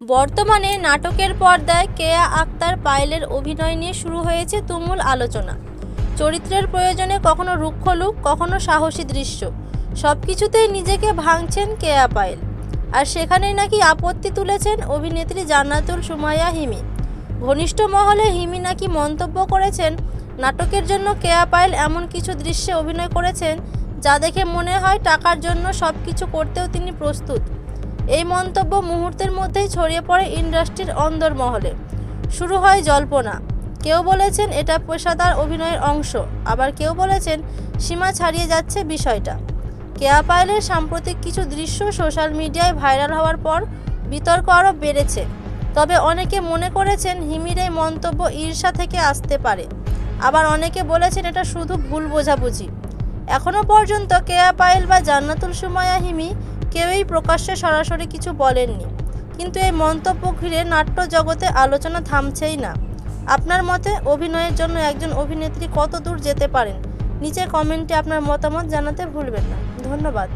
বর্তমানে নাটকের পর্দায় কেয়া আক্তার পায়েলের অভিনয় নিয়ে শুরু হয়েছে তুমুল আলোচনা। চরিত্রের প্রয়োজনে কখনো রুক্ষ লুক, কখনো সাহসী দৃশ্য, সবকিছুতেই নিজেকে ভাঙছেন কেয়া পায়েল। আর সেখানেই নাকি আপত্তি তুলেছেন অভিনেত্রী জান্নাতুল সুমাইয়া হিমি। ঘনিষ্ঠ মহলে হিমি নাকি মন্তব্য করেছেন, নাটকের জন্য কেয়া পায়েল এমন কিছু দৃশ্যে অভিনয় করেছেন যা দেখে মনে হয় টাকার জন্য সব কিছু করতেও তিনি প্রস্তুত। এই মন্তব্য মুহূর্তের মধ্যেই ছড়িয়ে পড়ে ইন্ডাস্ট্রির অন্দরমহলে। শুরু হয় জল্পনা। কেউ বলেছেন এটা পেশাদার অভিনয়ের অংশ, আবার কেউ বলেছেন সীমা ছাড়িয়ে যাচ্ছে বিষয়টা। কেয়া পায়েলের সাম্প্রতিক কিছু দৃশ্য সোশ্যাল মিডিয়ায় ভাইরাল হওয়ার পর বিতর্ক আরও বেড়েছে। তবে অনেকে মনে করেছেন হিমির এই মন্তব্য ঈর্ষা থেকে আসতে পারে, আবার অনেকে বলেছেন এটা শুধু ভুল বোঝাবুঝি। এখনও পর্যন্ত কেয়া পায়েল বা জান্নাতুল সুমাইয়া হিমি কেউই প্রকাশ্যে সরাসরি কিছু বলেননি, কিন্তু এই মন্তব্য ঘিরে নাট্য জগতে আলোচনা থামছেই না। আপনার মতে অভিনয়ের জন্য একজন অভিনেত্রী কত দূর যেতে পারেন? নিচে কমেন্টে আপনার মতামত জানাতে ভুলবেন না। ধন্যবাদ।